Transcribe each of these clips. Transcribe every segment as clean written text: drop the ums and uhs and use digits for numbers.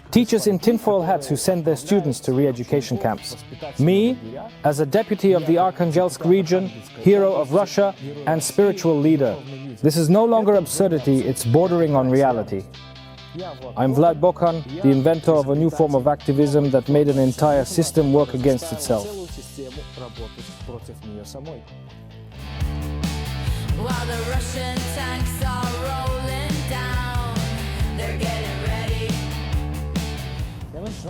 Teachers in tinfoil hats who send their students to re-education camps. Me, as a deputy of the Arkhangelsk region, hero of Russia, and spiritual leader. This is no longer absurdity, it's bordering on reality. I'm Vlad Bokhan, the inventor of a new form of activism that made an entire system work against itself. While the Russian tanks are rolling down, they're getting ready.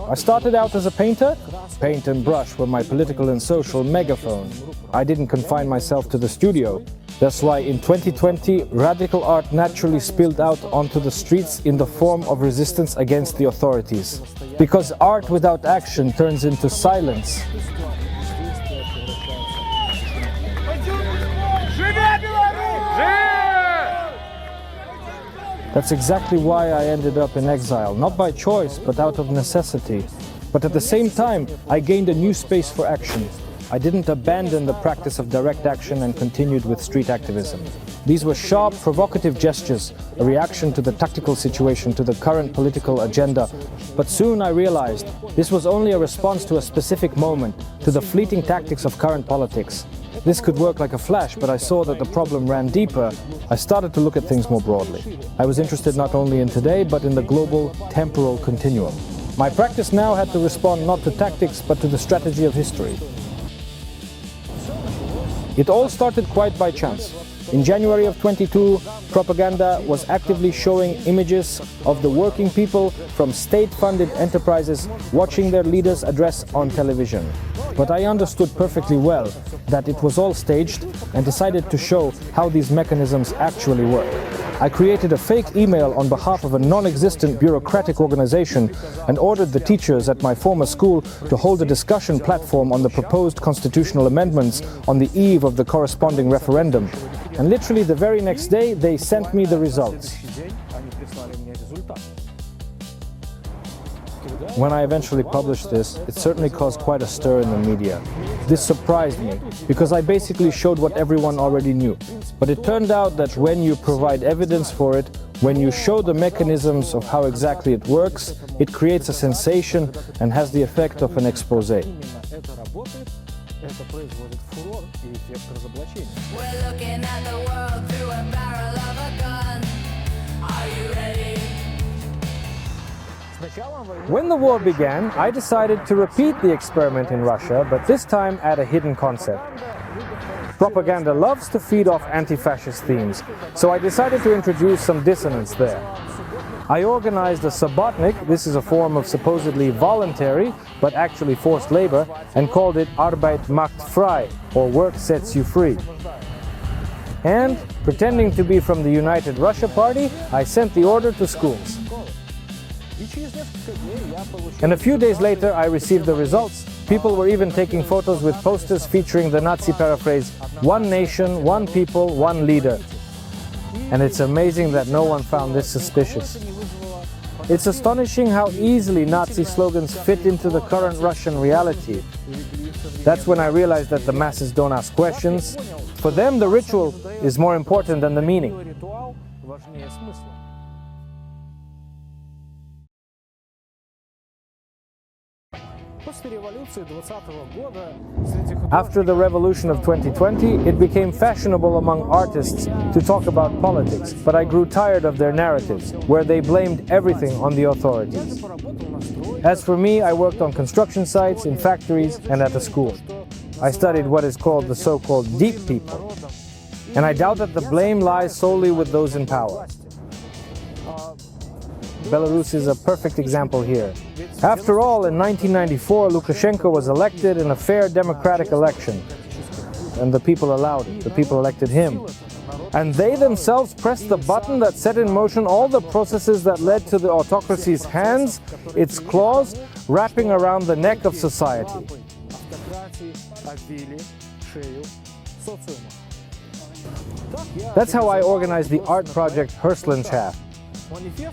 I started out as a painter. Paint and brush were my political and social megaphone. I didn't confine myself to the studio. That's why in 2020, radical art naturally spilled out onto the streets in the form of resistance against the authorities. Because art without action turns into silence. That's exactly why I ended up in exile, not by choice, but out of necessity. But at the same time, I gained a new space for action. I didn't abandon the practice of direct action and continued with street activism. These were sharp, provocative gestures, a reaction to the tactical situation, to the current political agenda. But soon I realized this was only a response to a specific moment, to the fleeting tactics of current politics. This could work like a flash, but I saw that the problem ran deeper. I started to look at things more broadly. I was interested not only in today, but in the global temporal continuum. My practice now had to respond not to tactics, but to the strategy of history. It all started quite by chance. In January of 22, propaganda was actively showing images of the working people from state-funded enterprises watching their leaders' address on television. But I understood perfectly well that it was all staged and decided to show how these mechanisms actually work. I created a fake email on behalf of a non-existent bureaucratic organization and ordered the teachers at my former school to hold a discussion platform on the proposed constitutional amendments on the eve of the corresponding referendum. And literally the very next day, they sent me the results. When I eventually published this, it certainly caused quite a stir in the media. This surprised me, because I basically showed what everyone already knew. But it turned out that when you provide evidence for it, when you show the mechanisms of how exactly it works, it creates a sensation and has the effect of an expose. We're looking at the world through a barrel of a gun. Are you ready? When the war began, I decided to repeat the experiment in Russia, but this time at a hidden concept. Propaganda loves to feed off anti-fascist themes, so I decided to introduce some dissonance there. I organized a sabotnik, this is a form of supposedly voluntary, but actually forced labor, and called it Arbeit macht frei, or work sets you free. And, pretending to be from the United Russia Party, I sent the order to schools. And a few days later, I received the results. People were even taking photos with posters featuring the Nazi paraphrase, "One nation, one people, one leader." And it's amazing that no one found this suspicious. It's astonishing how easily Nazi slogans fit into the current Russian reality. That's when I realized that the masses don't ask questions. For them, the ritual is more important than the meaning. After the revolution of 2020, it became fashionable among artists to talk about politics, but I grew tired of their narratives, where they blamed everything on the authorities. As for me, I worked on construction sites, in factories, and at a school. I studied what is called the so-called deep people, and I doubt that the blame lies solely with those in power. Belarus is a perfect example here. After all, in 1994, Lukashenko was elected in a fair democratic election. And the people allowed it. The people elected him. And they themselves pressed the button that set in motion all the processes that led to the autocracy's hands, its claws, wrapping around the neck of society. That's how I organized the art project Herslandschaft.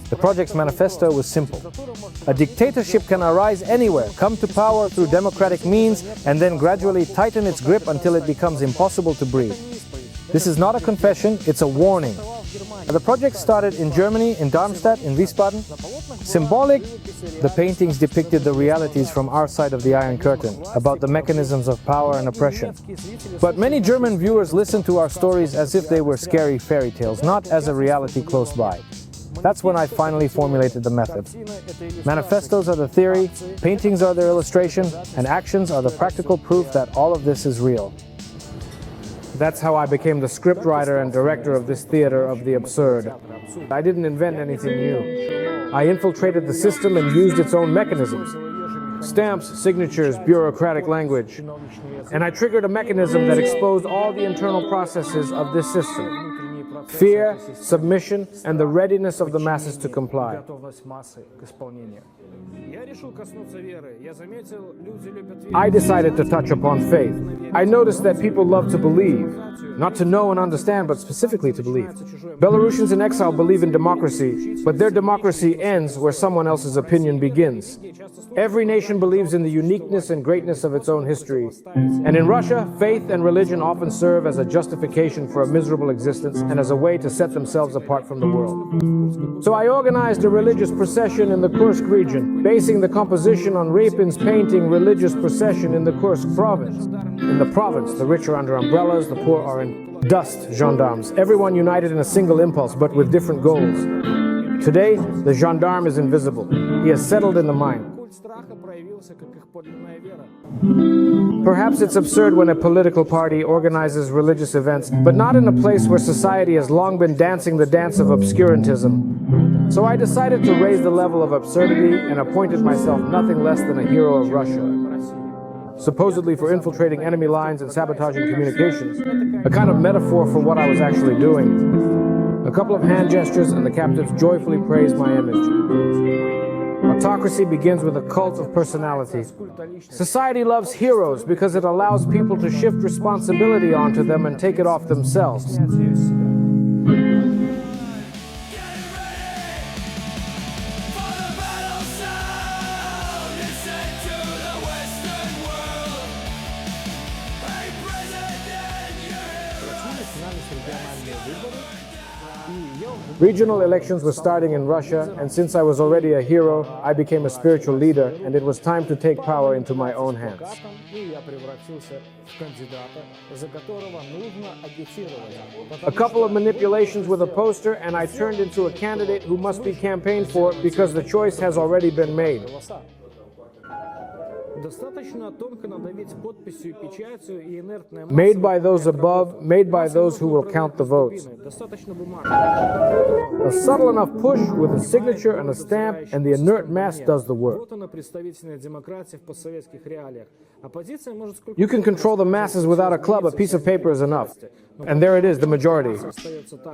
The project's manifesto was simple. A dictatorship can arise anywhere, come to power through democratic means, and then gradually tighten its grip until it becomes impossible to breathe. This is not a confession, it's a warning. The project started in Germany, in Darmstadt, in Wiesbaden. Symbolic, the paintings depicted the realities from our side of the Iron Curtain, about the mechanisms of power and oppression. But many German viewers listened to our stories as if they were scary fairy tales, not as a reality close by. That's when I finally formulated the method. Manifestos are the theory, paintings are their illustration, and actions are the practical proof that all of this is real. That's how I became the scriptwriter and director of this theater of the absurd. I didn't invent anything new. I infiltrated the system and used its own mechanisms. Stamps, signatures, bureaucratic language. And I triggered a mechanism that exposed all the internal processes of this system. Fear, submission, and the readiness of the masses to comply. I decided to touch upon faith. I noticed that people love to believe, not to know and understand, but specifically to believe. Belarusians in exile believe in democracy, but their democracy ends where someone else's opinion begins. Every nation believes in the uniqueness and greatness of its own history. And in Russia, faith and religion often serve as a justification for a miserable existence and as a way to set themselves apart from the world. So I organized a religious procession in the Kursk region, basing the composition on Repin's painting Religious Procession in the Kursk province. In the province, the rich are under umbrellas, the poor are in dust gendarmes, everyone united in a single impulse, but with different goals. Today, the gendarme is invisible. He has settled in the mind. Perhaps it's absurd when a political party organizes religious events, but not in a place where society has long been dancing the dance of obscurantism. So I decided to raise the level of absurdity and appointed myself nothing less than a hero of Russia. Supposedly for infiltrating enemy lines and sabotaging communications, a kind of metaphor for what I was actually doing. A couple of hand gestures and the captives joyfully praised my image. Autocracy begins with a cult of personality. Society loves heroes because it allows people to shift responsibility onto them and take it off themselves. Regional elections were starting in Russia, and since I was already a hero, I became a spiritual leader, and it was time to take power into my own hands. A couple of manipulations with a poster, and I turned into a candidate who must be campaigned for because the choice has already been made. Made by those above, made by those who will count the votes. A subtle enough push with a signature and a stamp, and the inert mass does the work. You can control the masses without a club, a piece of paper is enough. And there it is, the majority.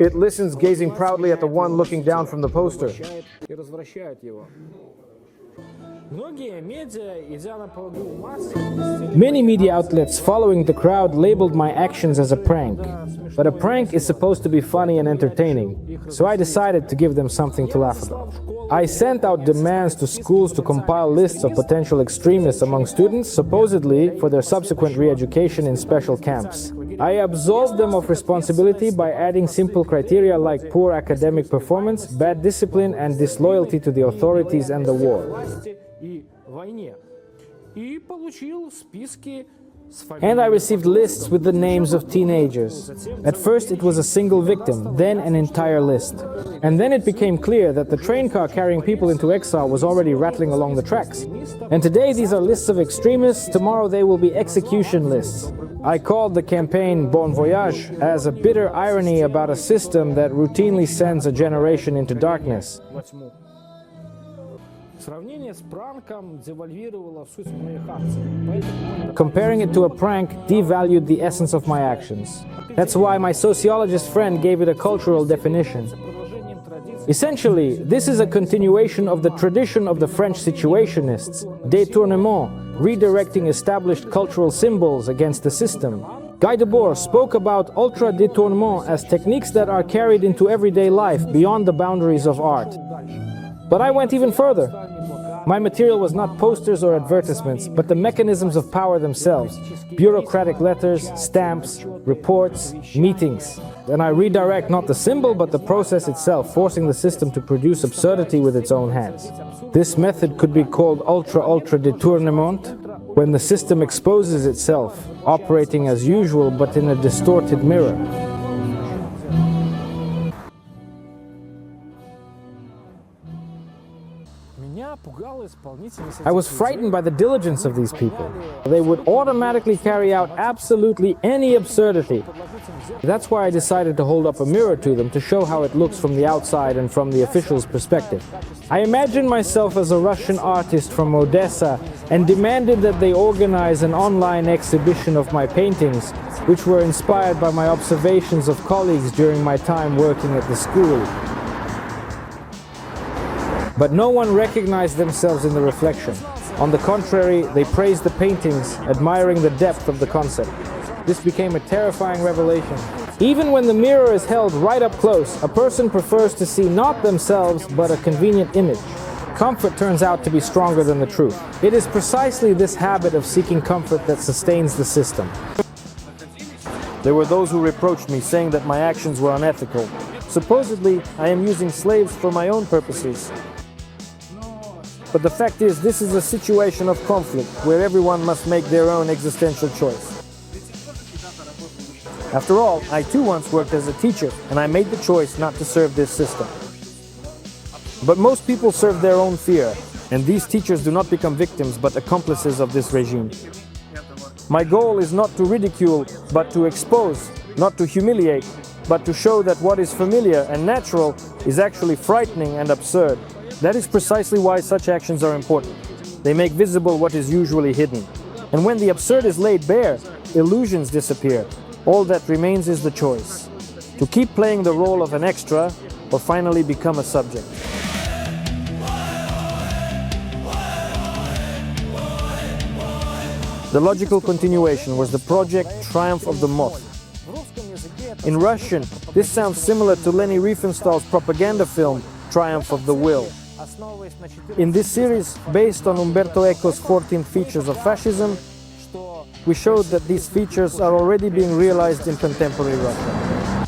It listens, gazing proudly at the one looking down from the poster. Many media outlets following the crowd labeled my actions as a prank. But a prank is supposed to be funny and entertaining, so I decided to give them something to laugh about. I sent out demands to schools to compile lists of potential extremists among students, supposedly for their subsequent re-education in special camps. I absolved them of responsibility by adding simple criteria like poor academic performance, bad discipline, and disloyalty to the authorities and the war. And I received lists with the names of teenagers. At first it was a single victim, then an entire list. And then it became clear that the train car carrying people into exile was already rattling along the tracks. And today these are lists of extremists, tomorrow they will be execution lists. I called the campaign Bon Voyage as a bitter irony about a system that routinely sends a generation into darkness. Comparing it to a prank devalued the essence of my actions. That's why my sociologist friend gave it a cultural definition. Essentially, this is a continuation of the tradition of the French situationists, détournement, redirecting established cultural symbols against the system. Guy Debord spoke about ultra-detournement as techniques that are carried into everyday life beyond the boundaries of art. But I went even further. My material was not posters or advertisements, but the mechanisms of power themselves. Bureaucratic letters, stamps, reports, meetings. And I redirect not the symbol, but the process itself, forcing the system to produce absurdity with its own hands. This method could be called ultra-detournement, when the system exposes itself, operating as usual but in a distorted mirror. I was frightened by the diligence of these people. They would automatically carry out absolutely any absurdity. That's why I decided to hold up a mirror to them to show how it looks from the outside and from the official's perspective. I imagined myself as a Russian artist from Odessa and demanded that they organize an online exhibition of my paintings, which were inspired by my observations of colleagues during my time working at the school. But no one recognized themselves in the reflection. On the contrary, they praised the paintings, admiring the depth of the concept. This became a terrifying revelation. Even when the mirror is held right up close, a person prefers to see not themselves, but a convenient image. Comfort turns out to be stronger than the truth. It is precisely this habit of seeking comfort that sustains the system. There were those who reproached me, saying that my actions were unethical. Supposedly, I am using slaves for my own purposes. But the fact is, this is a situation of conflict, where everyone must make their own existential choice. After all, I too once worked as a teacher, and I made the choice not to serve this system. But most people serve their own fear, and these teachers do not become victims, but accomplices of this regime. My goal is not to ridicule, but to expose, not to humiliate, but to show that what is familiar and natural is actually frightening and absurd. That is precisely why such actions are important. They make visible what is usually hidden. And when the absurd is laid bare, illusions disappear. All that remains is the choice: to keep playing the role of an extra, or finally become a subject. The logical continuation was the project Triumph of the Moth. In Russian, this sounds similar to Leni Riefenstahl's propaganda film Triumph of the Will. In this series, based on Umberto Eco's 14 features of fascism, we showed that these features are already being realized in contemporary Russia.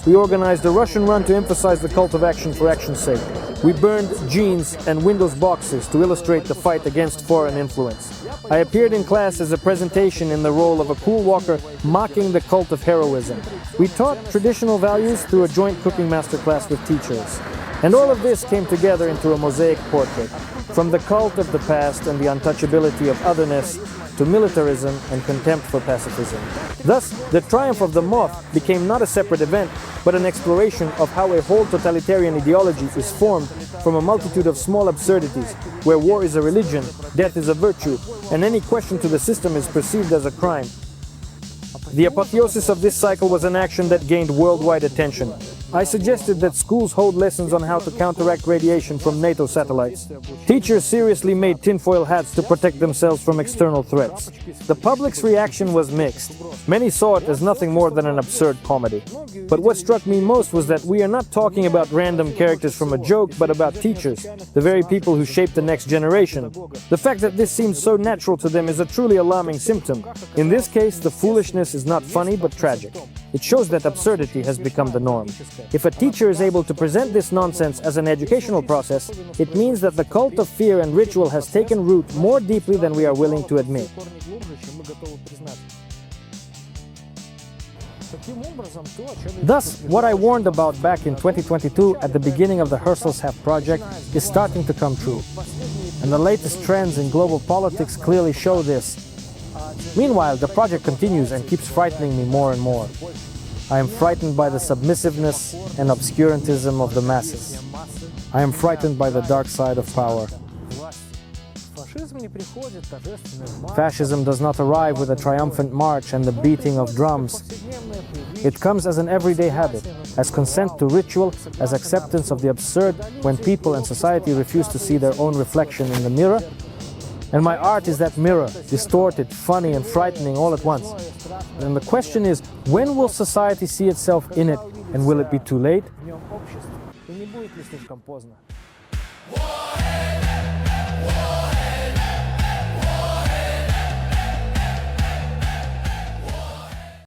We organized a Russian run to emphasize the cult of action for action's sake. We burned jeans and Windows boxes to illustrate the fight against foreign influence. I appeared in class as a presentation in the role of a pool walker mocking the cult of heroism. We taught traditional values through a joint cooking masterclass with teachers. And all of this came together into a mosaic portrait, from the cult of the past and the untouchability of otherness to militarism and contempt for pacifism. Thus, the Triumph of the Moth became not a separate event, but an exploration of how a whole totalitarian ideology is formed from a multitude of small absurdities, where war is a religion, death is a virtue, and any question to the system is perceived as a crime. The apotheosis of this cycle was an action that gained worldwide attention. I suggested that schools hold lessons on how to counteract radiation from NATO satellites. Teachers seriously made tinfoil hats to protect themselves from external threats. The public's reaction was mixed. Many saw it as nothing more than an absurd comedy. But what struck me most was that we are not talking about random characters from a joke, but about teachers, the very people who shape the next generation. The fact that this seems so natural to them is a truly alarming symptom. In this case, the foolishness is not funny but tragic. It shows that absurdity has become the norm. If a teacher is able to present this nonsense as an educational process, it means that the cult of fear and ritual has taken root more deeply than we are willing to admit. Thus, what I warned about back in 2022 at the beginning of the Herzl's project is starting to come true. And the latest trends in global politics clearly show this. Meanwhile, the project continues and keeps frightening me more and more. I am frightened by the submissiveness and obscurantism of the masses. I am frightened by the dark side of power. Fascism does not arrive with a triumphant march and the beating of drums. It comes as an everyday habit, as consent to ritual, as acceptance of the absurd when people and society refuse to see their own reflection in the mirror. And my art is that mirror, distorted, funny and frightening all at once. And the question is, when will society see itself in it, and will it be too late? Warhead.